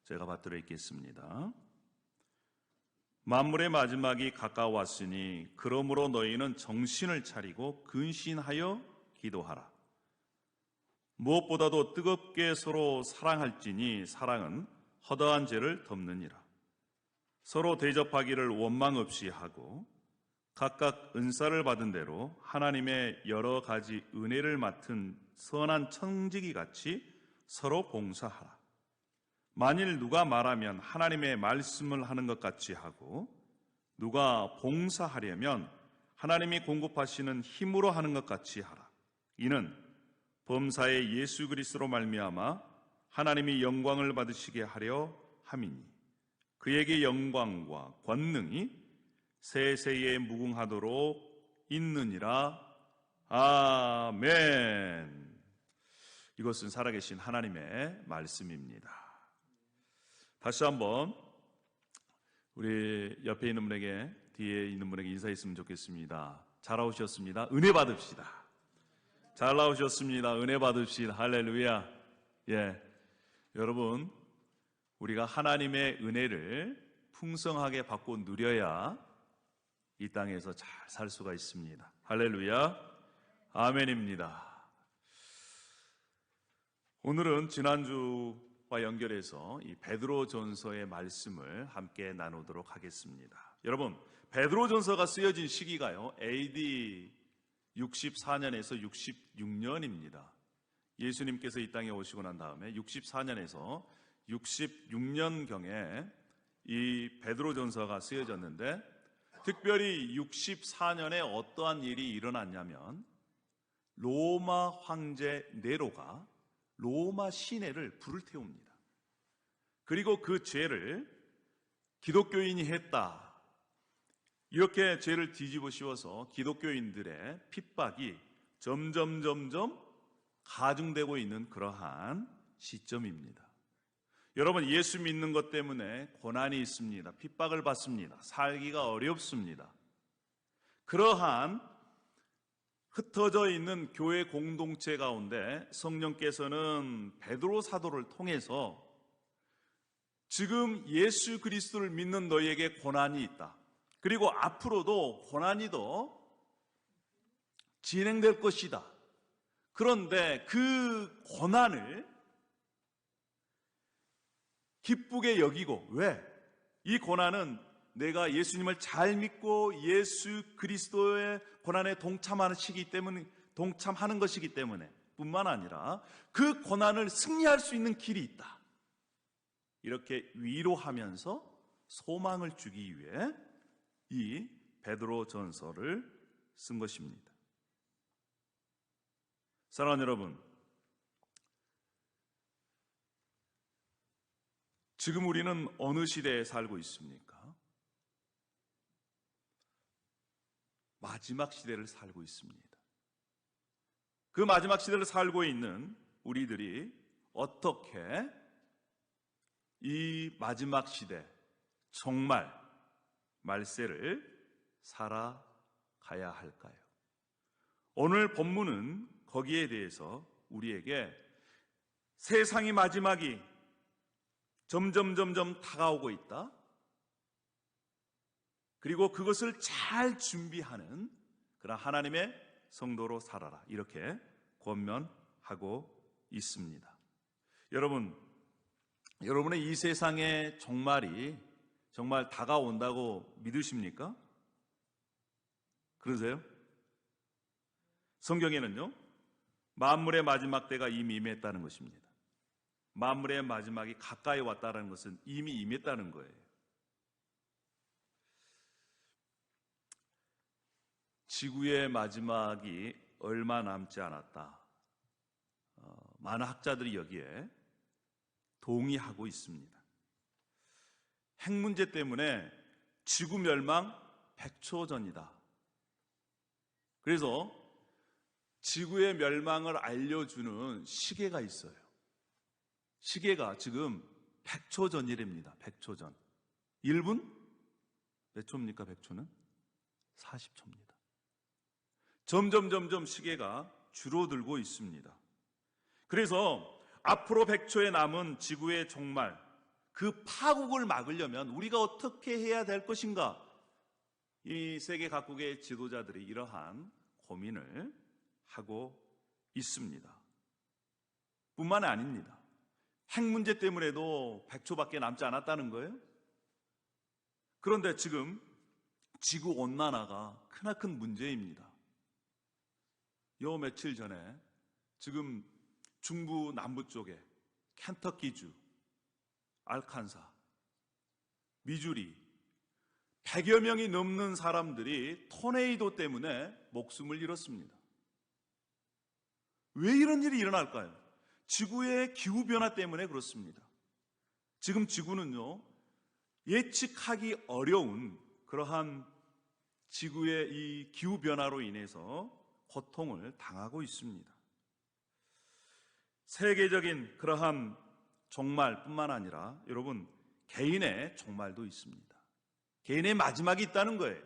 제가 받들어 읽겠습니다. 만물의 마지막이 가까웠으니 그러므로 너희는 정신을 차리고 근신하여 기도하라. 무엇보다도 뜨겁게 서로 사랑할지니 사랑은 허다한 죄를 덮느니라. 서로 대접하기를 원망 없이 하고 각각 은사를 받은 대로 하나님의 여러 가지 은혜를 맡은 선한 청지기 같이 서로 봉사하라. 만일 누가 말하면 하나님의 말씀을 하는 것 같이 하고 누가 봉사하려면 하나님이 공급하시는 힘으로 하는 것 같이 하라. 이는 범사의 예수 그리스도로 말미암아 하나님이 영광을 받으시게 하려 함이니 그에게 영광과 권능이 세세에 무궁하도록 있느니라. 아멘. 이것은 살아계신 하나님의 말씀입니다. 다시 한번 우리 옆에 있는 분에게, 뒤에 있는 분에게 인사했으면 좋겠습니다. 잘 나오셨습니다. 은혜 받읍시다. 잘 나오셨습니다. 은혜 받읍시다. 할렐루야. 예, 여러분, 우리가 하나님의 은혜를 풍성하게 받고 누려야 이 땅에서 잘 살 수가 있습니다. 할렐루야. 아멘입니다. 오늘은 지난주와 연결해서 이 베드로전서의 말씀을 함께 나누도록 하겠습니다. 여러분, 베드로전서가 쓰여진 시기가요, AD 64년에서 66년입니다. 예수님께서 이 땅에 오시고 난 다음에 64년에서 66년경에 이 베드로전서가 쓰여졌는데, 특별히 64년에 어떠한 일이 일어났냐면 로마 황제 네로가 로마 시내를 불을 태웁니다. 그리고 그 죄를 기독교인이 했다, 이렇게 죄를 뒤집어 씌워서 기독교인들의 핍박이 점점 가중되고 있는 그러한 시점입니다. 여러분, 예수 믿는 것 때문에 고난이 있습니다. 핍박을 받습니다. 살기가 어렵습니다. 그러한 흩어져 있는 교회 공동체 가운데 성령께서는 베드로 사도를 통해서 지금 예수 그리스도를 믿는 너희에게 고난이 있다, 그리고 앞으로도 고난이 더 진행될 것이다. 그런데 그 고난을 기쁘게 여기고, 왜? 이 고난은 내가 예수님을 잘 믿고 예수 그리스도의 고난에 동참하는 것이기 때문에 뿐만 아니라 그 고난을 승리할 수 있는 길이 있다, 이렇게 위로하면서 소망을 주기 위해 이 베드로전서를 쓴 것입니다. 사랑하는 여러분, 지금 우리는 어느 시대에 살고 있습니까? 마지막 시대를 살고 있습니다. 그 마지막 시대를 살고 있는 우리들이 어떻게 이 마지막 시대, 정말 말세를 살아가야 할까요? 오늘 본문은 거기에 대해서 우리에게 세상의 마지막이 점점 다가오고 있다, 그리고 그것을 잘 준비하는 그런 하나님의 성도로 살아라, 이렇게 권면하고 있습니다. 여러분의 이 세상의 종말이 정말 다가온다고 믿으십니까? 그러세요? 성경에는요, 만물의 마지막 때가 이미 임했다는 것입니다. 만물의 마지막이 가까이 왔다는 것은 이미 임했다는 거예요. 지구의 마지막이 얼마 남지 않았다, 많은 학자들이 여기에 동의하고 있습니다. 핵 문제 때문에 지구 멸망 100초 전이다. 그래서 지구의 멸망을 알려주는 시계가 있어요. 시계가 지금 100초 전이랍니다. 100초 전. 1분? 몇 초입니까? 100초는? 40초입니다. 점점 시계가 줄어들고 있습니다. 그래서 앞으로 100초에 남은 지구의 종말, 그 파국을 막으려면 우리가 어떻게 해야 될 것인가? 이 세계 각국의 지도자들이 이러한 고민을 하고 있습니다. 뿐만 아닙니다. 핵 문제 때문에도 100초밖에 남지 않았다는 거예요. 그런데 지금 지구온난화가 크나큰 문제입니다. 요 며칠 전에 지금 중부 남부 쪽에 켄터키주, 알칸사, 미주리 100여 명이 넘는 사람들이 토네이도 때문에 목숨을 잃었습니다. 왜 이런 일이 일어날까요? 지구의 기후변화 때문에 그렇습니다. 지금 지구는요, 예측하기 어려운 그러한 지구의 이 기후변화로 인해서 고통을 당하고 있습니다. 세계적인 그러한 종말뿐만 아니라 여러분, 개인의 종말도 있습니다. 개인의 마지막이 있다는 거예요.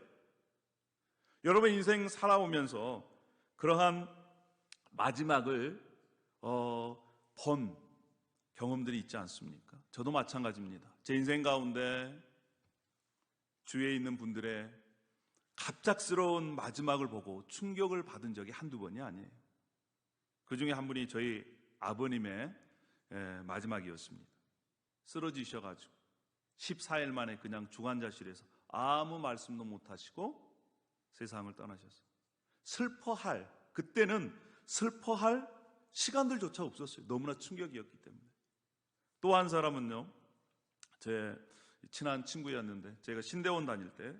여러분 인생 살아오면서 그러한 마지막을 본 경험들이 있지 않습니까? 저도 마찬가지입니다. 제 인생 가운데 주위에 있는 분들의 갑작스러운 마지막을 보고 충격을 받은 적이 한두 번이 아니에요. 그 중에 한 분이 저희 아버님의 마지막이었습니다. 쓰러지셔가지고 14일 만에 그냥 중환자실에서 아무 말씀도 못하시고 세상을 떠나셨어요. 그때는 슬퍼할 시간들조차 없었어요. 너무나 충격이었기 때문에. 또 한 사람은요, 제 친한 친구였는데 제가 신대원 다닐 때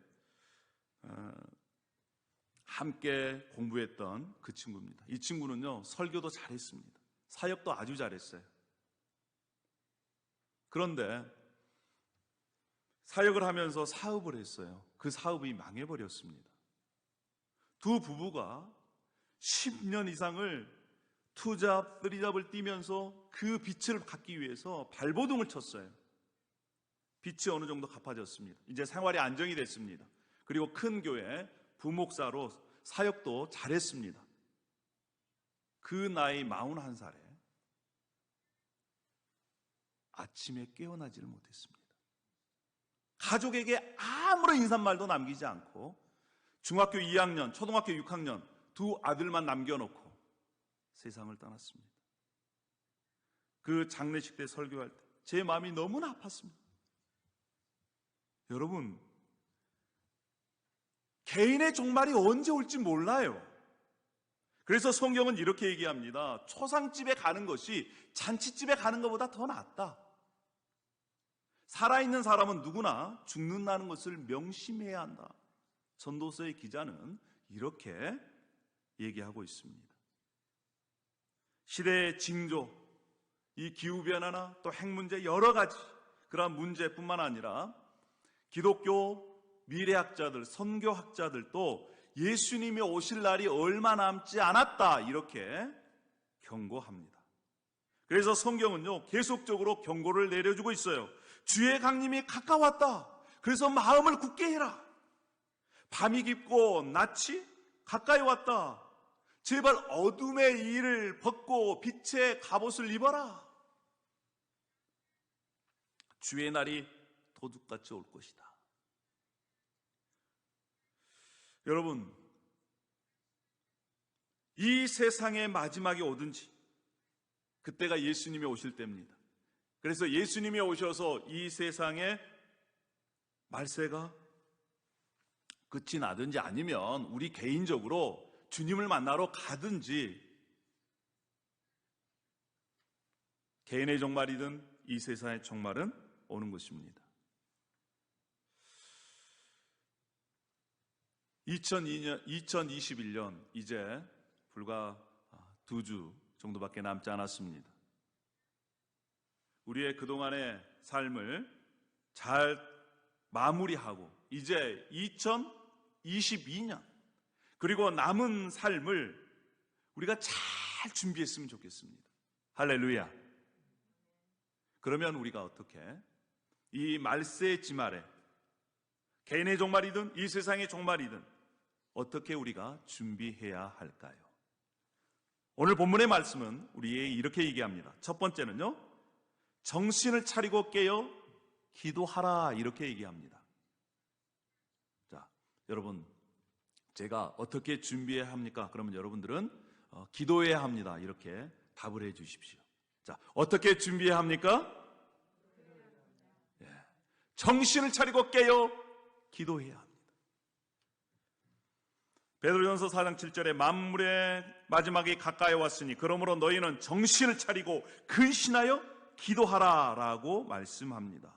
함께 공부했던 그 친구입니다. 이 친구는요, 설교도 잘했습니다. 사역도 아주 잘했어요. 그런데 사역을 하면서 사업을 했어요. 그 사업이 망해버렸습니다. 두 부부가 10년 이상을 투잡, 쓰리잡을 뛰면서 그 빚을 갚기 위해서 발버둥을 쳤어요. 빚이 어느 정도 갚아졌습니다. 이제 생활이 안정이 됐습니다. 그리고 큰 교회 부목사로 사역도 잘했습니다. 그 나이 41살에 아침에 깨어나지를 못했습니다. 가족에게 아무런 인사말도 남기지 않고 중학교 2학년, 초등학교 6학년 두 아들만 남겨놓고 세상을 떠났습니다. 그 장례식 때 설교할 때 제 마음이 너무나 아팠습니다. 여러분, 개인의 종말이 언제 올지 몰라요. 그래서 성경은 이렇게 얘기합니다. 초상집에 가는 것이 잔치집에 가는 것보다 더 낫다. 살아있는 사람은 누구나 죽는다는 것을 명심해야 한다. 전도서의 기자는 이렇게 얘기하고 있습니다. 시대의 징조, 이 기후변화나 또 핵 문제 여러 가지 그러한 문제뿐만 아니라 기독교 미래학자들, 선교학자들도 예수님이 오실 날이 얼마 남지 않았다 이렇게 경고합니다. 그래서 성경은요, 계속적으로 경고를 내려주고 있어요. 주의 강림이 가까웠다. 그래서 마음을 굳게 해라. 밤이 깊고 낯이 가까이 왔다. 제발 어둠의 일을 벗고 빛의 갑옷을 입어라. 주의 날이 도둑같이 올 것이다. 여러분, 이 세상의 마지막이 오든지 그때가 예수님이 오실 때입니다. 그래서 예수님이 오셔서 이 세상의 말세가 끝이 나든지 아니면 우리 개인적으로 주님을 만나러 가든지 개인의 종말이든 이 세상의 종말은 오는 것입니다. 2021년 이제 불과 2주 정도밖에 남지 않았습니다. 우리의 그동안의 삶을 잘 마무리하고 이제 2022년 그리고 남은 삶을 우리가 잘 준비했으면 좋겠습니다. 할렐루야. 그러면 우리가 어떻게 이 말세의 지말에 개인의 종말이든 이 세상의 종말이든 어떻게 우리가 준비해야 할까요? 오늘 본문의 말씀은 우리에게 이렇게 얘기합니다. 첫 번째는요, 정신을 차리고 깨어 기도하라 이렇게 얘기합니다. 자, 여러분, 제가 어떻게 준비해야 합니까? 그러면 여러분들은 기도해야 합니다. 이렇게 답을 해 주십시오. 자, 어떻게 준비해야 합니까? 예, 정신을 차리고 깨어 기도해야 합니다. 베드로전서 4장 7절에 만물의 마지막이 가까이 왔으니 그러므로 너희는 정신을 차리고 근신하여 기도하라 라고 말씀합니다.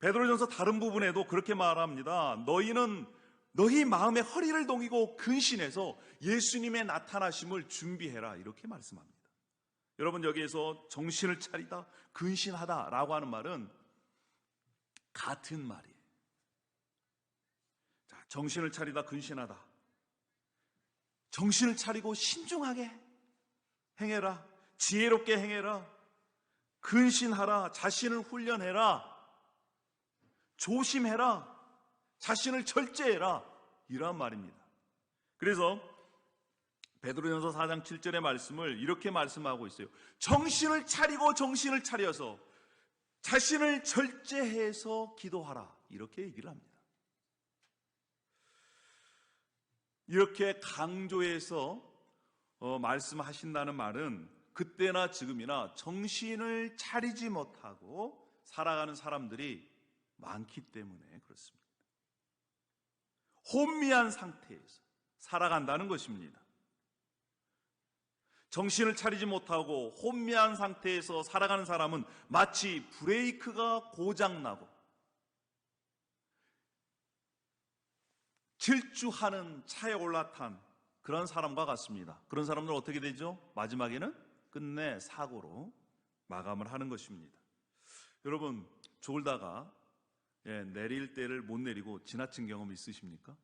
베드로전서 다른 부분에도 그렇게 말합니다. 너희는 너희 마음의 허리를 동이고 근신해서 예수님의 나타나심을 준비해라 이렇게 말씀합니다. 여러분, 여기에서 정신을 차리다, 근신하다 라고 하는 말은 같은 말이에요. 자, 정신을 차리다, 근신하다. 정신을 차리고 신중하게 행해라. 지혜롭게 행해라. 근신하라. 자신을 훈련해라. 조심해라. 자신을 절제해라. 이러한 말입니다. 그래서 베드로전서 4장 7절의 말씀을 이렇게 말씀하고 있어요. 정신을 차리고 정신을 차려서 자신을 절제해서 기도하라. 이렇게 얘기를 합니다. 이렇게 강조해서 말씀하신다는 말은 그때나 지금이나 정신을 차리지 못하고 살아가는 사람들이 많기 때문에 그렇습니다. 혼미한 상태에서 살아간다는 것입니다. 정신을 차리지 못하고 혼미한 상태에서 살아가는 사람은 마치 브레이크가 고장나고 질주하는 차에 올라탄 그런 사람과 같습니다. 그런 사람들은 어떻게 되죠? 마지막에는 끝내 사고로 마감을 하는 것입니다. 여러분, 졸다가 내릴 때를 못 내리고 지나친 경험 있으십니까?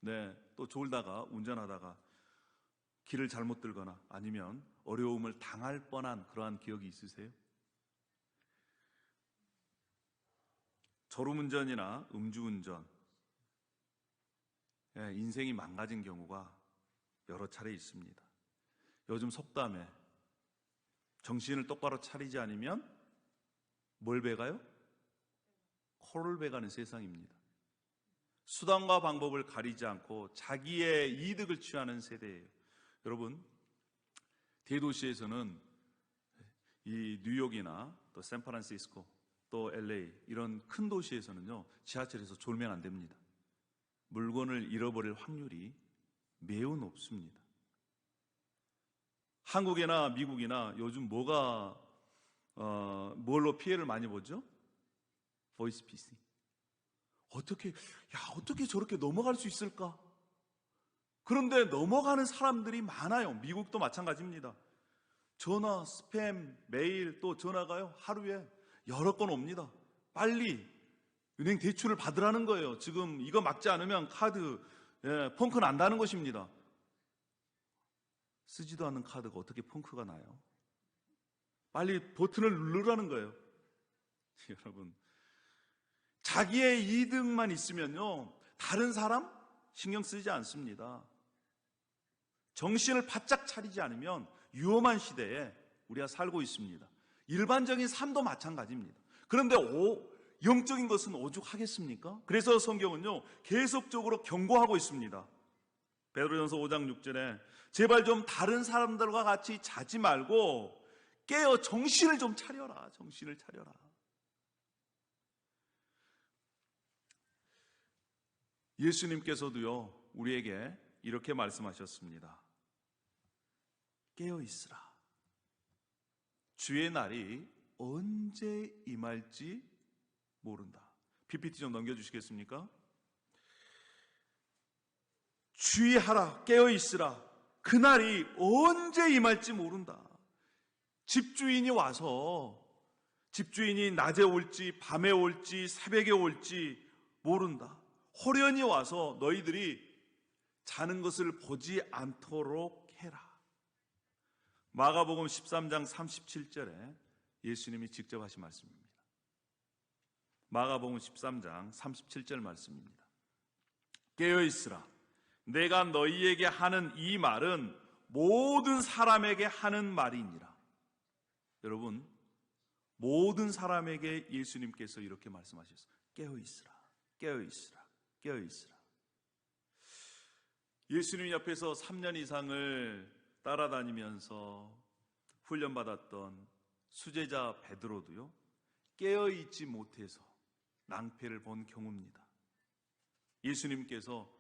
네, 또 졸다가 운전하다가 길을 잘못 들거나 아니면 어려움을 당할 뻔한 그러한 기억이 있으세요? 졸음운전이나 음주운전, 인생이 망가진 경우가 여러 차례 있습니다. 요즘 속담에 정신을 똑바로 차리지 않으면 뭘 배가요? 코를 배가는 세상입니다. 수단과 방법을 가리지 않고 자기의 이득을 취하는 세대예요. 여러분, 대도시에서는 이 뉴욕이나 또 샌프란시스코 또 LA 이런 큰 도시에서는요, 지하철에서 졸면 안 됩니다. 물건을 잃어버릴 확률이 매우 높습니다. 한국이나 미국이나 요즘 뭘로 피해를 많이 보죠? 보이스피싱. 어떻게 저렇게 넘어갈 수 있을까? 그런데 넘어가는 사람들이 많아요. 미국도 마찬가지입니다. 전화, 스팸, 메일 또 전화가요, 하루에 여러 건 옵니다. 빨리 은행 대출을 받으라는 거예요. 지금 이거 막지 않으면 카드 펑크 난다는 것입니다. 쓰지도 않는 카드가 어떻게 펑크가 나요? 빨리 버튼을 누르라는 거예요. 여러분, 자기의 이득만 있으면요, 다른 사람 신경 쓰지 않습니다. 정신을 바짝 차리지 않으면 위험한 시대에 우리가 살고 있습니다. 일반적인 삶도 마찬가지입니다. 그런데 영적인 것은 오죽하겠습니까? 그래서 성경은요, 계속적으로 경고하고 있습니다. 베드로전서 5장 6절에 제발 좀 다른 사람들과 같이 자지 말고 깨어 정신을 좀 차려라. 정신을 차려라. 예수님께서도요, 우리에게 이렇게 말씀하셨습니다. 깨어 있으라. 주의 날이 언제 임할지 모른다. PPT 좀 넘겨주시겠습니까? 주의하라. 깨어 있으라. 그날이 언제 임할지 모른다. 집주인이 와서 집주인이 낮에 올지 밤에 올지 새벽에 올지 모른다. 호련히 와서 너희들이 자는 것을 보지 않도록 해라. 마가복음 13장 37절에 예수님이 직접 하신 말씀입니다. 마가복음 13장 37절 말씀입니다. 깨어있으라. 내가 너희에게 하는 이 말은 모든 사람에게 하는 말이니라. 여러분, 모든 사람에게 예수님께서 이렇게 말씀하셨어요. 깨어있으라, 깨어있으라, 깨어있으라. 예수님 옆에서 3년 이상을 따라다니면서 훈련받았던 수제자 베드로도요, 깨어있지 못해서 낭패를 본 경우입니다. 예수님께서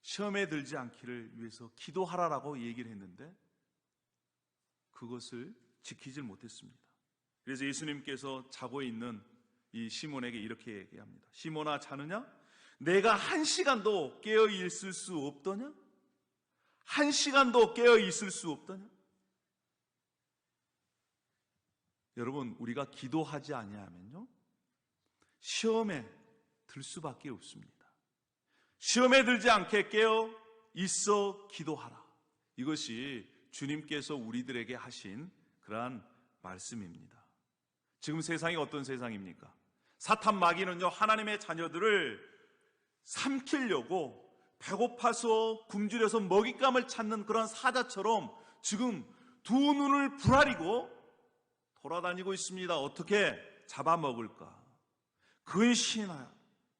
시험에 들지 않기를 위해서 기도하라라고 얘기를 했는데 그것을 지키질 못했습니다. 그래서 예수님께서 자고 있는 이 시몬에게 이렇게 얘기합니다. 시몬아, 자느냐? 내가 1시간도 깨어 있을 수 없더냐? 1시간도 깨어 있을 수 없더냐? 여러분, 우리가 기도하지 아니하면요, 시험에 들 수밖에 없습니다. 시험에 들지 않게 깨어 있어 기도하라. 이것이 주님께서 우리들에게 하신 그러한 말씀입니다. 지금 세상이 어떤 세상입니까? 사탄 마귀는요, 하나님의 자녀들을 삼키려고 배고파서 굶주려서 먹잇감을 찾는 그런 사자처럼 지금 두 눈을 부라리고 돌아다니고 있습니다. 어떻게 잡아먹을까? 근신하여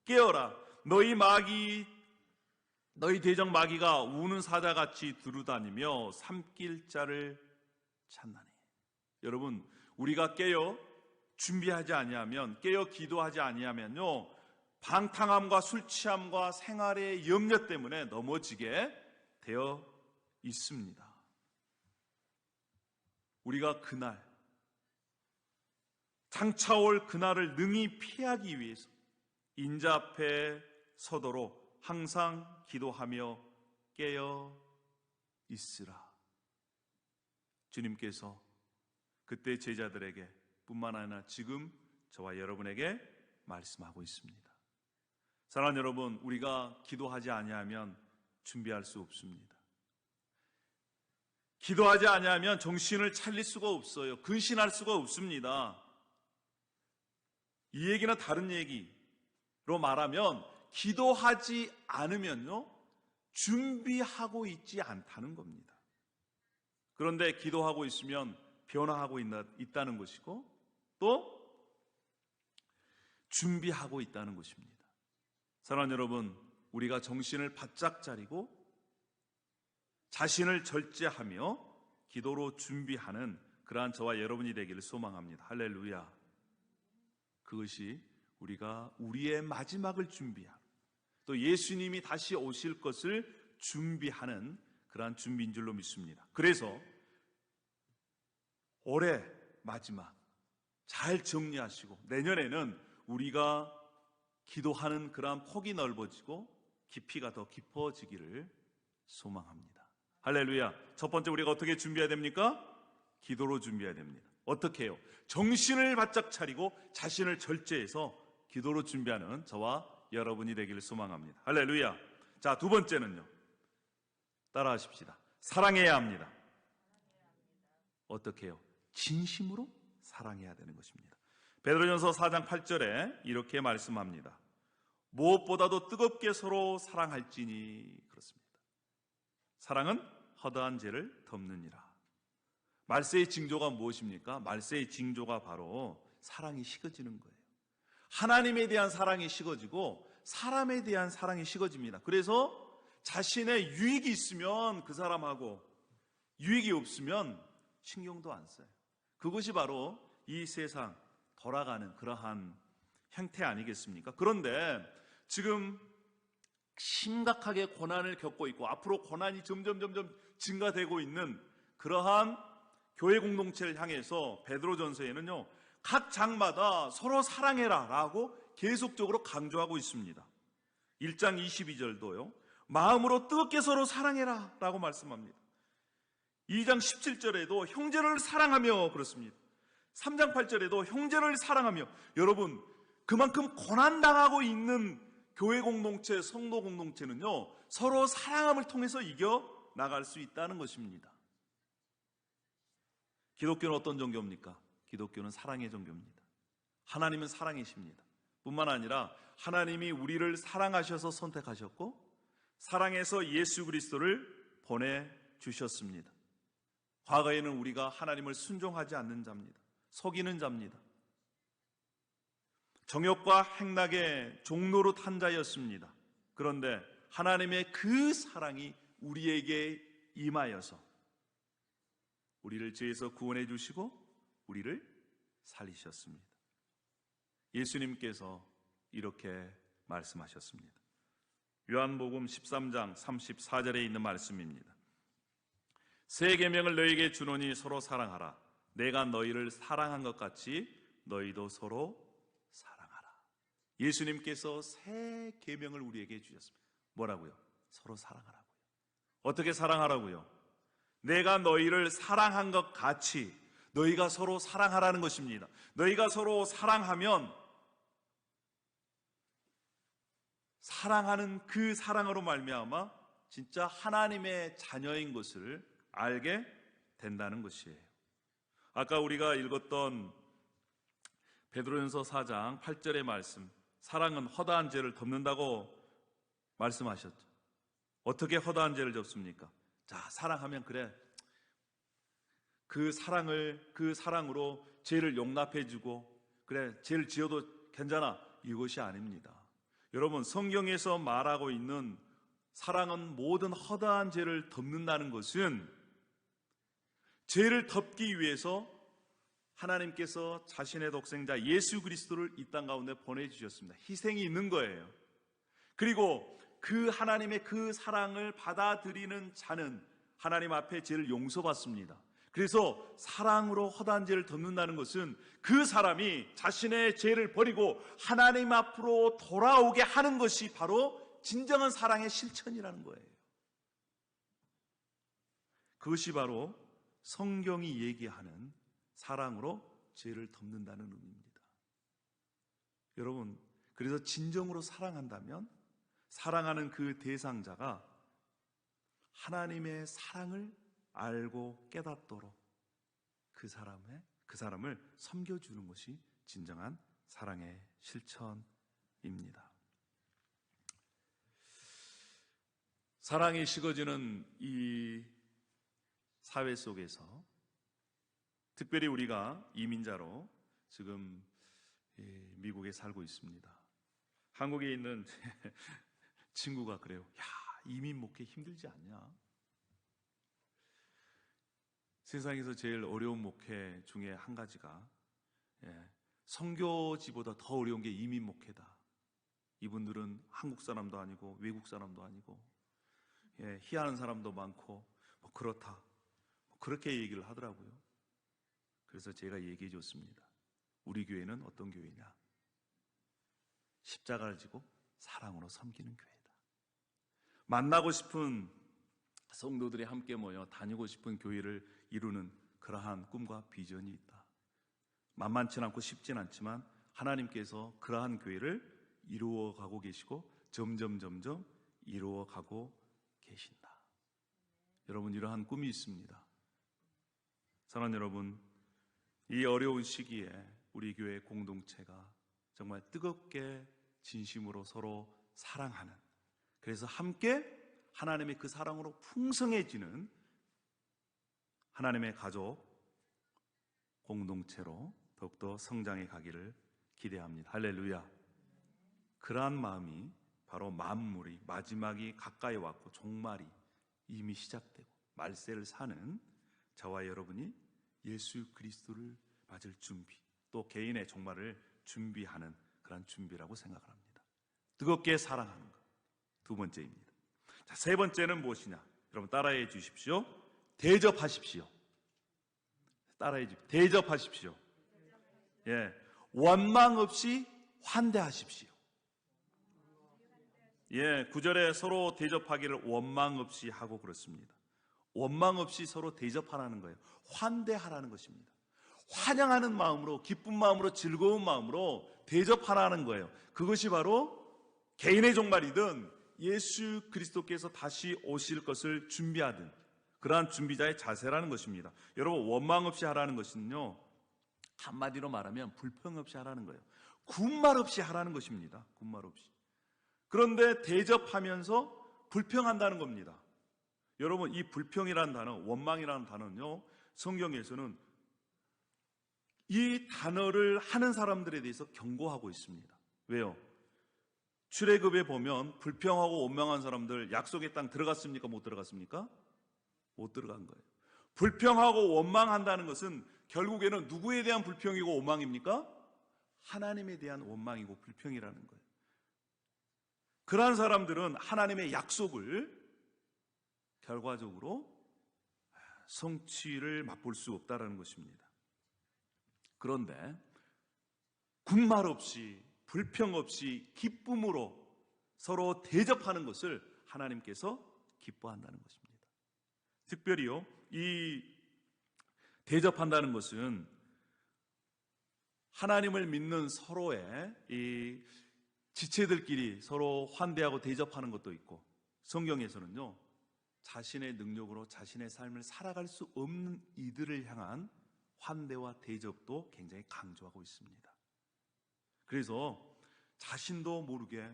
깨어라. 너희 대적 마귀가 우는 사자같이 두루다니며 삼킬 자를 찾나니. 여러분, 우리가 깨어 준비하지 아니하면, 깨어 기도하지 아니하면요, 방탕함과 술 취함과 생활의 염려 때문에 넘어지게 되어 있습니다. 우리가 그날, 장차올 그날을 능히 피하기 위해서 인자 앞에 서도록 항상 기도하며 깨어 있으라. 주님께서 그때 제자들에게 뿐만 아니라 지금 저와 여러분에게 말씀하고 있습니다. 사랑하는 여러분, 우리가 기도하지 아니하면 준비할 수 없습니다. 기도하지 아니하면 정신을 차릴 수가 없어요. 근신할 수가 없습니다. 이 얘기는 다른 얘기로 말하면 기도하지 않으면요, 준비하고 있지 않다는 겁니다. 그런데 기도하고 있으면 변화하고 있다는 것이고 또 준비하고 있다는 것입니다. 사랑하는 여러분, 우리가 정신을 바짝 차리고 자신을 절제하며 기도로 준비하는 그러한 저와 여러분이 되기를 소망합니다. 할렐루야. 그것이 우리가 우리의 마지막을 준비하는, 또 예수님이 다시 오실 것을 준비하는 그러한 준비인 줄로 믿습니다. 그래서 올해 마지막 잘 정리하시고 내년에는 우리가 기도하는 그러한 폭이 넓어지고 깊이가 더 깊어지기를 소망합니다. 할렐루야. 첫 번째, 우리가 어떻게 준비해야 됩니까? 기도로 준비해야 됩니다. 어떻게 해요? 정신을 바짝 차리고 자신을 절제해서 기도로 준비하는 저와 여러분이 되기를 소망합니다. 할렐루야. 자, 두 번째는요, 따라하십시다. 사랑해야 합니다. 어떻게 해요? 진심으로 사랑해야 되는 것입니다. 베드로전서 4장 8절에 이렇게 말씀합니다. 무엇보다도 뜨겁게 서로 사랑할지니. 그렇습니다. 사랑은 허다한 죄를 덮느니라. 말세의 징조가 무엇입니까? 말세의 징조가 바로 사랑이 식어지는 거예요. 하나님에 대한 사랑이 식어지고 사람에 대한 사랑이 식어집니다. 그래서 자신의 유익이 있으면 그 사람하고, 유익이 없으면 신경도 안 써요. 그것이 바로 이 세상 돌아가는 그러한 형태 아니겠습니까? 그런데 지금 심각하게 고난을 겪고 있고 앞으로 고난이 점점 증가되고 있는 그러한 교회 공동체를 향해서 베드로전서에는요, 각 장마다 서로 사랑해라 라고 계속적으로 강조하고 있습니다. 1장 22절도요, 마음으로 뜨겁게 서로 사랑해라 라고 말씀합니다. 2장 17절에도 형제를 사랑하며 그렇습니다. 3장 8절에도 형제를 사랑하며. 여러분, 그만큼 고난당하고 있는 교회 공동체, 성도 공동체는요, 서로 사랑함을 통해서 이겨 나갈 수 있다는 것입니다. 기독교는 어떤 종교입니까? 기독교는 사랑의 종교입니다. 하나님은 사랑이십니다. 뿐만 아니라 하나님이 우리를 사랑하셔서 선택하셨고 사랑해서 예수 그리스도를 보내주셨습니다. 과거에는 우리가 하나님을 순종하지 않는 자입니다. 속이는 자입니다. 정욕과 행락의 종로로 탄 자였습니다. 그런데 하나님의 그 사랑이 우리에게 임하여서 우리를 죄에서 구원해 주시고 우리를 살리셨습니다. 예수님께서 이렇게 말씀하셨습니다. 요한복음 13장 34절에 있는 말씀입니다. 새 계명을 너희에게 주노니 서로 사랑하라. 내가 너희를 사랑한 것 같이 너희도 서로 사랑하라. 예수님께서 새 계명을 우리에게 주셨습니다. 뭐라고요? 서로 사랑하라고요. 어떻게 사랑하라고요? 내가 너희를 사랑한 것 같이 너희가 서로 사랑하라는 것입니다. 너희가 서로 사랑하면 사랑하는 그 사랑으로 말미암아 진짜 하나님의 자녀인 것을 알게 된다는 것이에요. 아까 우리가 읽었던 베드로전서 4장 8절의 말씀, 사랑은 허다한 죄를 덮는다고 말씀하셨죠. 어떻게 허다한 죄를 덮습니까? 자, 사랑하면 그래, 그 사랑으로 죄를 용납해주고, 그래, 죄를 지어도 괜찮아, 이것이 아닙니다. 여러분, 성경에서 말하고 있는 사랑은 모든 허다한 죄를 덮는다는 것은 죄를 덮기 위해서 하나님께서 자신의 독생자 예수 그리스도를 이 땅 가운데 보내주셨습니다. 희생이 있는 거예요. 그리고 그 하나님의 그 사랑을 받아들이는 자는 하나님 앞에 죄를 용서받습니다. 그래서 사랑으로 허다한 죄를 덮는다는 것은 그 사람이 자신의 죄를 버리고 하나님 앞으로 돌아오게 하는 것이 바로 진정한 사랑의 실천이라는 거예요. 그것이 바로 성경이 얘기하는 사랑으로 죄를 덮는다는 의미입니다. 여러분, 그래서 진정으로 사랑한다면 사랑하는 그 대상자가 하나님의 사랑을 알고 깨닫도록 그 사람을 섬겨주는 것이 진정한 사랑의 실천입니다. 사랑이 식어지는 이 사회 속에서 특별히 우리가 이민자로 지금 미국에 살고 있습니다. 한국에 있는 친구가 그래요. 야, 이민 목회 힘들지 않냐? 세상에서 제일 어려운 목회 중에 한 가지가 선교지보다 더 어려운 게 이민 목회다. 이분들은 한국 사람도 아니고 외국 사람도 아니고 희한한 사람도 많고 뭐 그렇다. 그렇게 얘기를 하더라고요. 그래서 제가 얘기해 줬습니다. 우리 교회는 어떤 교회냐? 십자가를 지고 사랑으로 섬기는 교회다. 만나고 싶은 성도들이 함께 모여 다니고 싶은 교회를 이루는 그러한 꿈과 비전이 있다. 만만치 않고 쉽진 않지만 하나님께서 그러한 교회를 이루어가고 계시고 점점 이루어가고 계신다. 여러분, 이러한 꿈이 있습니다. 사랑하는 여러분, 이 어려운 시기에 우리 교회 공동체가 정말 뜨겁게 진심으로 서로 사랑하는, 그래서 함께 하나님의 그 사랑으로 풍성해지는 하나님의 가족 공동체로 더욱더 성장해 가기를 기대합니다. 할렐루야. 그러한 마음이 바로 만물이 마지막이 가까이 왔고 종말이 이미 시작되고 말세를 사는 저와 여러분이 예수 그리스도를 맞을 준비, 또 개인의 종말을 준비하는 그런 준비라고 생각을 합니다. 뜨겁게 사랑하는 것, 두 번째입니다. 자, 세 번째는 무엇이냐? 여러분 따라해 주십시오. 대접하십시오. 따라해 주십시오. 대접하십시오. 원망 없이 환대하십시오. 9절에 서로 대접하기를 원망 없이 하고 그렇습니다. 원망 없이 서로 대접하라는 거예요. 환대하라는 것입니다. 환영하는 마음으로, 기쁜 마음으로, 즐거운 마음으로 대접하라는 거예요. 그것이 바로 개인의 종말이든 예수 그리스도께서 다시 오실 것을 준비하든 그러한 준비자의 자세라는 것입니다. 여러분, 원망 없이 하라는 것은요, 한마디로 말하면 불평 없이 하라는 거예요. 군말 없이 하라는 것입니다. 군말 없이. 그런데 대접하면서 불평한다는 겁니다. 여러분, 이 불평이라는 단어, 원망이라는 단어는요, 성경에서는 이 단어를 하는 사람들에 대해서 경고하고 있습니다. 왜요? 출애굽에 보면 불평하고 원망한 사람들 약속의 땅 들어갔습니까? 못 들어갔습니까? 못 들어간 거예요. 불평하고 원망한다는 것은 결국에는 누구에 대한 불평이고 원망입니까? 하나님에 대한 원망이고 불평이라는 거예요. 그러한 사람들은 하나님의 약속을 결과적으로 성취를 맛볼 수 없다는 것입니다. 그런데 군말 없이 불평 없이 기쁨으로 서로 대접하는 것을 하나님께서 기뻐한다는 것입니다. 특별히요, 이 대접한다는 것은 하나님을 믿는 서로의 이 지체들끼리 서로 환대하고 대접하는 것도 있고, 성경에서는요, 자신의 능력으로 자신의 삶을 살아갈 수 없는 이들을 향한 환대와 대접도 굉장히 강조하고 있습니다. 그래서 자신도 모르게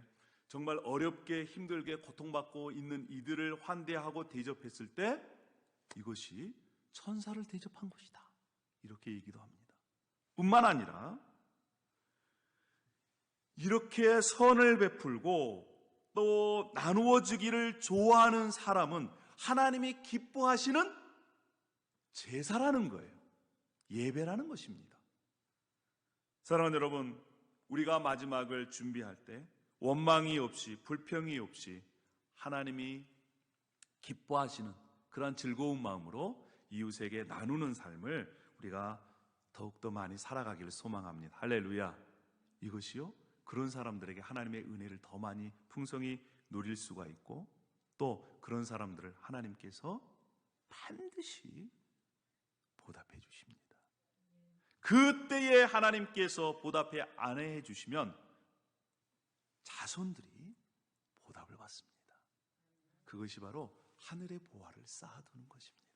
정말 어렵게 힘들게 고통받고 있는 이들을 환대하고 대접했을 때 이것이 천사를 대접한 것이다, 이렇게 얘기도 합니다. 뿐만 아니라 이렇게 선을 베풀고 또 나누어 주기를 좋아하는 사람은 하나님이 기뻐하시는 제사라는 거예요. 예배라는 것입니다. 사랑하는 여러분, 우리가 마지막을 준비할 때 원망이 없이 불평이 없이 하나님이 기뻐하시는 그런 즐거운 마음으로 이웃에게 나누는 삶을 우리가 더욱더 많이 살아가기를 소망합니다. 할렐루야. 이것이요, 그런 사람들에게 하나님의 은혜를 더 많이 풍성히 누릴 수가 있고, 또 그런 사람들을 하나님께서 반드시 보답해 주십니다. 그때에 하나님께서 보답해 안 해 주시면 자손들이 보답을 받습니다. 그것이 바로 하늘의 보화를 쌓아두는 것입니다.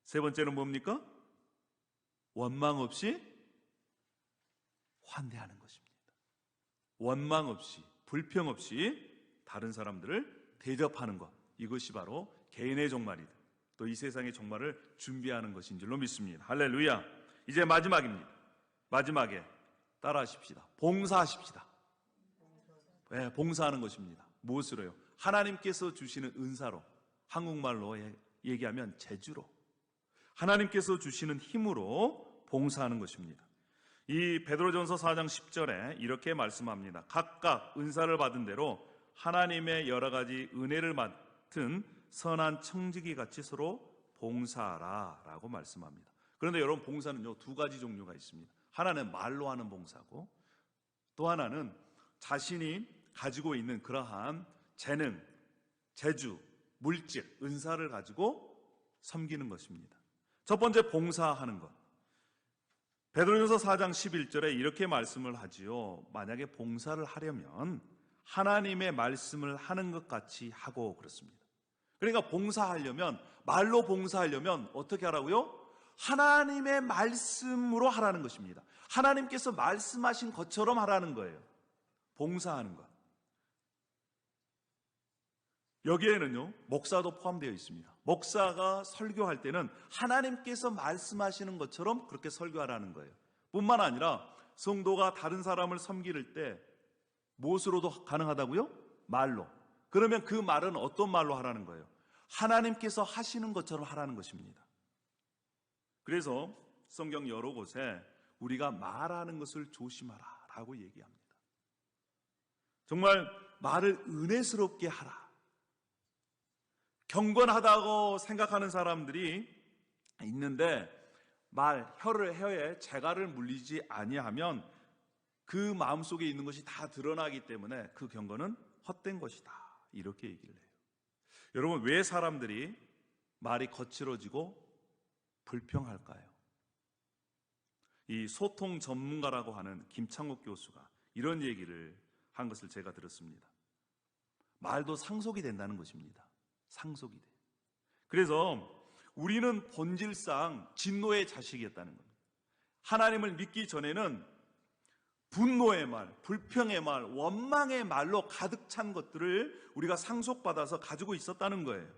세 번째는 뭡니까? 원망 없이 환대하는 것입니다. 원망 없이 불평 없이 다른 사람들을 대접하는 것, 이것이 바로 개인의 종말이다, 또 이 세상의 종말을 준비하는 것인 줄로 믿습니다. 할렐루야. 이제 마지막입니다. 마지막에 따라하십시다. 봉사하십시다. 네, 봉사하는 것입니다. 무엇으로요? 하나님께서 주시는 은사로, 한국말로 얘기하면 재주로, 하나님께서 주시는 힘으로 봉사하는 것입니다. 이 베드로전서 4장 10절에 이렇게 말씀합니다. 각각 은사를 받은 대로 하나님의 여러 가지 은혜를 맡은 선한 청지기 같이 서로 봉사하라 라고 말씀합니다. 그런데 여러분, 봉사는요, 두 가지 종류가 있습니다. 하나는 말로 하는 봉사고, 또 하나는 자신이 가지고 있는 그러한 재능, 재주, 물질, 은사를 가지고 섬기는 것입니다. 첫 번째, 봉사하는 것. 베드로전서 4장 11절에 이렇게 말씀을 하지요. 만약에 봉사를 하려면 하나님의 말씀을 하는 것 같이 하고, 그렇습니다. 그러니까 봉사하려면, 말로 봉사하려면 어떻게 하라고요? 하나님의 말씀으로 하라는 것입니다. 하나님께서 말씀하신 것처럼 하라는 거예요. 봉사하는 것. 여기에는요, 목사도 포함되어 있습니다. 목사가 설교할 때는 하나님께서 말씀하시는 것처럼 그렇게 설교하라는 거예요. 뿐만 아니라 성도가 다른 사람을 섬길 때 무엇으로도 가능하다고요? 말로. 그러면 그 말은 어떤 말로 하라는 거예요? 하나님께서 하시는 것처럼 하라는 것입니다. 그래서 성경 여러 곳에 우리가 말하는 것을 조심하라 라고 얘기합니다. 정말 말을 은혜스럽게 하라. 경건하다고 생각하는 사람들이 있는데, 혀에 재갈을 물리지 아니하면 그 마음속에 있는 것이 다 드러나기 때문에 그 경건은 헛된 것이다, 이렇게 얘기를 해요. 여러분, 왜 사람들이 말이 거칠어지고 불평할까요? 이 소통 전문가라고 하는 김창욱 교수가 이런 얘기를 한 것을 제가 들었습니다. 말도 상속이 된다는 것입니다. 상속이 돼요. 그래서 우리는 본질상 진노의 자식이었다는 겁니다. 하나님을 믿기 전에는 분노의 말, 불평의 말, 원망의 말로 가득 찬 것들을 우리가 상속받아서 가지고 있었다는 거예요.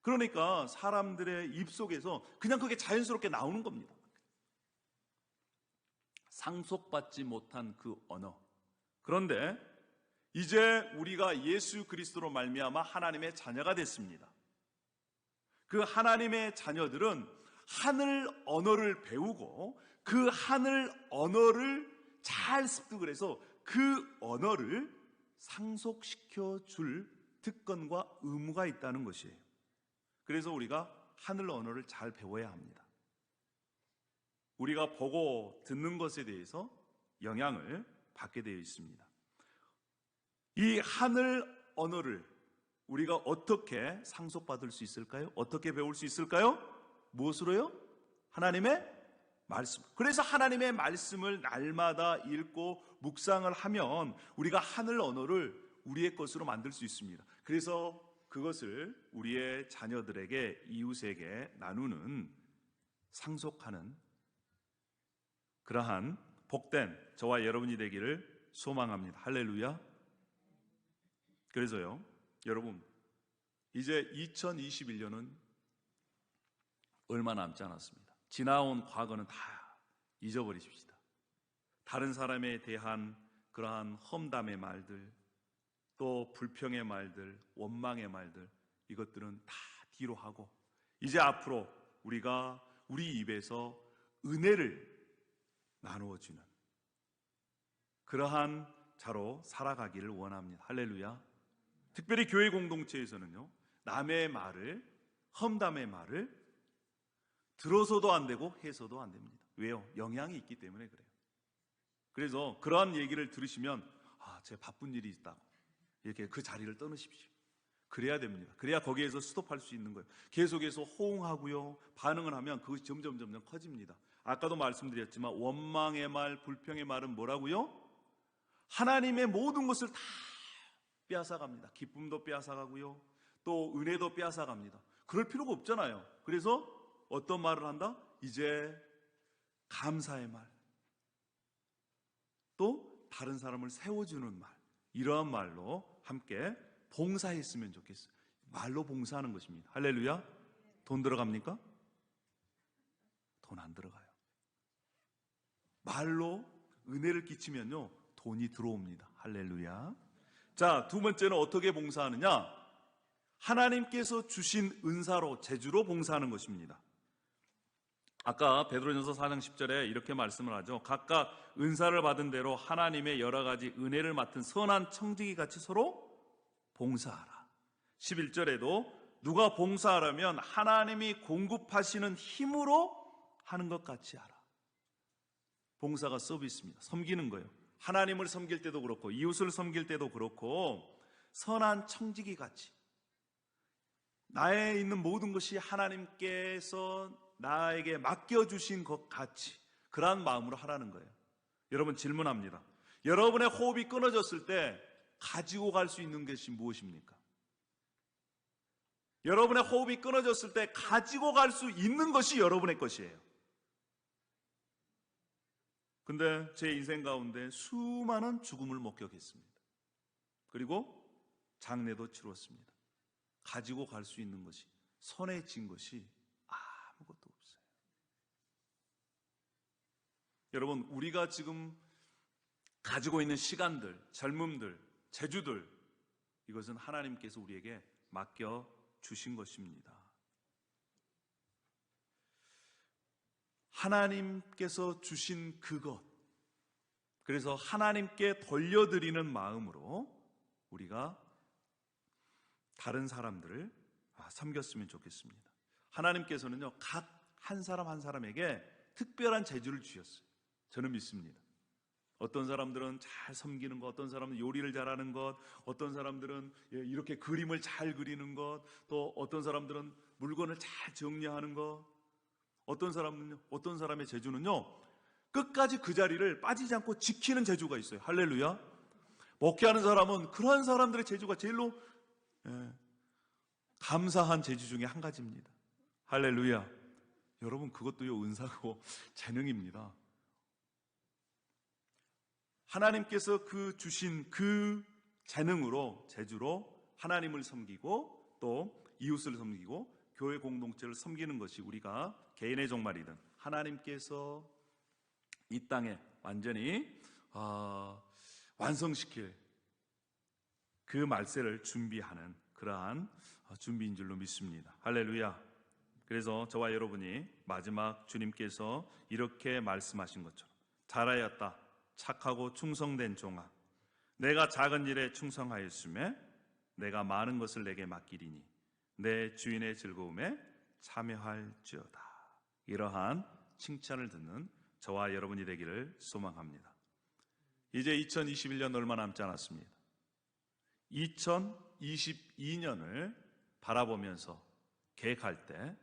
그러니까 사람들의 입속에서 그냥 그게 자연스럽게 나오는 겁니다. 상속받지 못한 그 언어. 그런데 이제 우리가 예수 그리스도로 말미암아 하나님의 자녀가 됐습니다. 그 하나님의 자녀들은 하늘 언어를 배우고 그 하늘 언어를 잘 습득을 해서 그 언어를 상속시켜 줄 특권과 의무가 있다는 것이에요. 그래서 우리가 하늘 언어를 잘 배워야 합니다. 우리가 보고 듣는 것에 대해서 영향을 받게 되어 있습니다. 이 하늘 언어를 우리가 어떻게 상속받을 수 있을까요? 어떻게 배울 수 있을까요? 무엇으로요? 하나님의 말씀. 그래서 하나님의 말씀을 날마다 읽고 묵상을 하면 우리가 하늘 언어를 우리의 것으로 만들 수 있습니다. 그래서 그것을 우리의 자녀들에게, 이웃에게 나누는, 상속하는 그러한 복된 저와 여러분이 되기를 소망합니다. 할렐루야. 그래서요, 여러분, 이제 2021년은 얼마 남지 않았습니다. 지나온 과거는 다 잊어버리십시다. 다른 사람에 대한 그러한 험담의 말들, 또 불평의 말들, 원망의 말들, 이것들은 다 뒤로 하고 이제 앞으로 우리가 우리 입에서 은혜를 나누어주는 그러한 자로 살아가기를 원합니다. 할렐루야. 특별히 교회 공동체에서는요, 남의 말을, 험담의 말을 들어서도 안 되고 해서도 안 됩니다. 왜요? 영향이 있기 때문에 그래요. 그래서 그러한 얘기를 들으시면 제 바쁜 일이 있다고 이렇게 그 자리를 떠나십시오. 그래야 됩니다. 그래야 거기에서 스톱할 수 있는 거예요. 계속해서 호응하고요, 반응을 하면 그것이 점점 커집니다. 아까도 말씀드렸지만 원망의 말, 불평의 말은 뭐라고요? 하나님의 모든 것을 다 빼앗아갑니다. 기쁨도 빼앗아가고요, 또 은혜도 빼앗아갑니다. 그럴 필요가 없잖아요. 그래서 어떤 말을 한다? 이제 감사의 말, 또 다른 사람을 세워주는 말, 이러한 말로 함께 봉사했으면 좋겠어요. 말로 봉사하는 것입니다. 할렐루야. 돈 들어갑니까? 돈 안 들어가요. 말로 은혜를 끼치면요, 돈이 들어옵니다. 할렐루야. 자, 두 번째는 어떻게 봉사하느냐? 하나님께서 주신 은사로, 재주로 봉사하는 것입니다. 아까 베드로전서 4장 10절에 이렇게 말씀을 하죠. 각각 은사를 받은 대로 하나님의 여러 가지 은혜를 맡은 선한 청지기 같이 서로 봉사하라. 11절에도 누가 봉사하라면 하나님이 공급하시는 힘으로 하는 것 같이 하라. 봉사가 서비스입니다. 섬기는 거예요. 하나님을 섬길 때도 그렇고 이웃을 섬길 때도 그렇고 선한 청지기 같이 나에 있는 모든 것이 하나님께서 나에게 맡겨주신 것 같이 그러한 마음으로 하라는 거예요. 여러분, 질문합니다. 여러분의 호흡이 끊어졌을 때 가지고 갈 수 있는 것이 무엇입니까? 여러분의 호흡이 끊어졌을 때 가지고 갈 수 있는 것이 여러분의 것이에요. 근데 제 인생 가운데 수많은 죽음을 목격했습니다. 그리고 장례도 치렀습니다. 가지고 갈 수 있는 것이, 손에 쥔 것이 아무것도 없어요. 여러분, 우리가 지금 가지고 있는 시간들, 젊음들, 재주들, 이것은 하나님께서 우리에게 맡겨 주신 것입니다. 하나님께서 주신 그것, 그래서 하나님께 돌려드리는 마음으로 우리가 다른 사람들을 섬겼으면 좋겠습니다. 하나님께서는요, 각 한 사람 한 사람에게 특별한 재주를 주셨어요. 저는 믿습니다. 어떤 사람들은 잘 섬기는 것, 어떤 사람은 요리를 잘하는 것, 어떤 사람들은 이렇게 그림을 잘 그리는 것, 또 어떤 사람들은 물건을 잘 정리하는 것, 어떤 사람의 재주는요, 끝까지 그 자리를 빠지지 않고 지키는 재주가 있어요. 할렐루야. 목회하는 사람은 그러한 사람들의 재주가 제일로 감사한 재주 중에 한 가지입니다. 할렐루야. 여러분, 그것도요, 은사고 재능입니다. 하나님께서 그 주신 그 재능으로, 재주로 하나님을 섬기고 또 이웃을 섬기고 교회 공동체를 섬기는 것이 우리가 개인의 종말이든 하나님께서 이 땅에 완전히 완성시킬 그 말세를 준비하는 그러한 준비인 줄로 믿습니다. 할렐루야. 그래서 저와 여러분이 마지막 주님께서 이렇게 말씀하신 것처럼 잘하였다 착하고 충성된 종아, 내가 작은 일에 충성하였음에 내가 많은 것을 내게 맡기리니 내 주인의 즐거움에 참여할지어다. 이러한 칭찬을 듣는 저와 여러분이 되기를 소망합니다. 이제 2021년 얼마 남지 않았습니다. 2022년을 바라보면서 계획할 때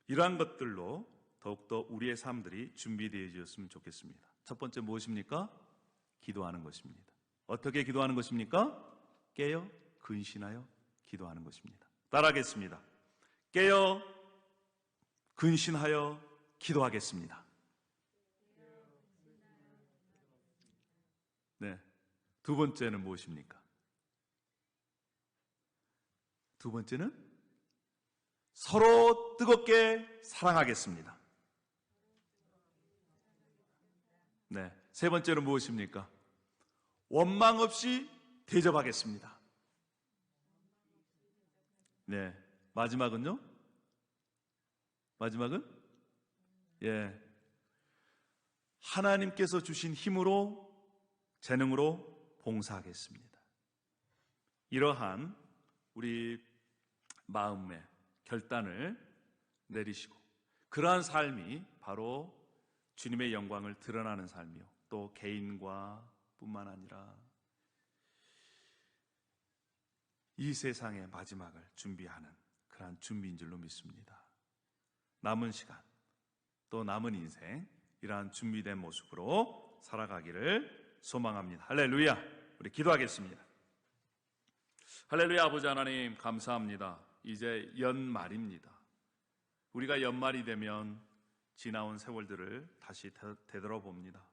이러한 것들로 더욱더 우리의 삶들이 준비되어졌으면 좋겠습니다. 첫 번째 무엇입니까? 기도하는 것입니다. 어떻게 기도하는 것입니까? 깨어 근신하여 기도하는 것입니다. 따라하겠습니다. 깨어 근신하여 기도하겠습니다. 네. 두 번째는 무엇입니까? 두 번째는 서로 뜨겁게 사랑하겠습니다. 네. 세 번째는 무엇입니까? 원망 없이 대접하겠습니다. 네. 마지막은요? 마지막은? 예. 하나님께서 주신 힘으로, 재능으로 봉사하겠습니다. 이러한 우리 마음의 결단을 내리시고 그러한 삶이 바로 주님의 영광을 드러나는 삶이요, 또 개인과 뿐만 아니라 이 세상의 마지막을 준비하는 그러한 준비인 줄로 믿습니다. 남은 시간 또 남은 인생 이러한 준비된 모습으로 살아가기를 소망합니다. 할렐루야. 우리 기도하겠습니다. 할렐루야. 아버지 하나님 감사합니다. 이제 연말입니다. 우리가 연말이 되면 지나온 세월들을 다시 되돌아봅니다.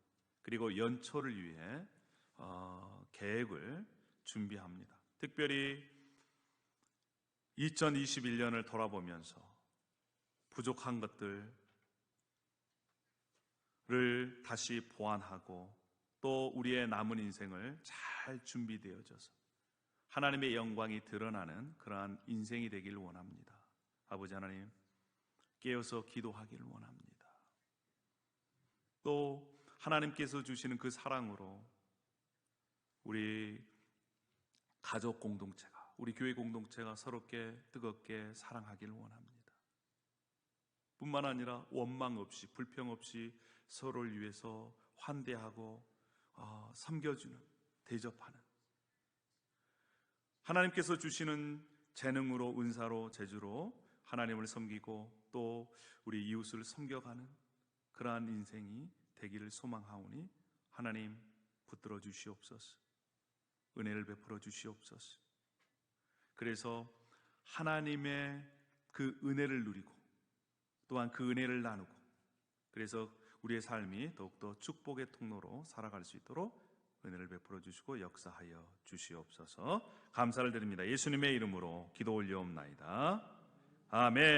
그리고 연초를 위해 계획을 준비합니다. 특별히 2021년을 돌아보면서 부족한 것들을 다시 보완하고 또 우리의 남은 인생을 잘 준비되어져서 하나님의 영광이 드러나는 그러한 인생이 되길 원합니다. 아버지 하나님, 깨어서 기도하기를 원합니다. 또 하나님께서 주시는 그 사랑으로 우리 가족 공동체가, 우리 교회 공동체가 서럽게 뜨겁게 사랑하기를 원합니다. 뿐만 아니라 원망 없이, 불평 없이 서로를 위해서 환대하고 섬겨주는, 대접하는, 하나님께서 주시는 재능으로, 은사로, 재주로 하나님을 섬기고 또 우리 이웃을 섬겨가는 그러한 인생이 되기를 소망하오니 하나님 붙들어 주시옵소서. 은혜를 베풀어 주시옵소서. 그래서 하나님의 그 은혜를 누리고 또한 그 은혜를 나누고, 그래서 우리의 삶이 더욱더 축복의 통로로 살아갈 수 있도록 은혜를 베풀어 주시고 역사하여 주시옵소서. 감사를 드립니다. 예수님의 이름으로 기도 올려옵나이다. 아멘.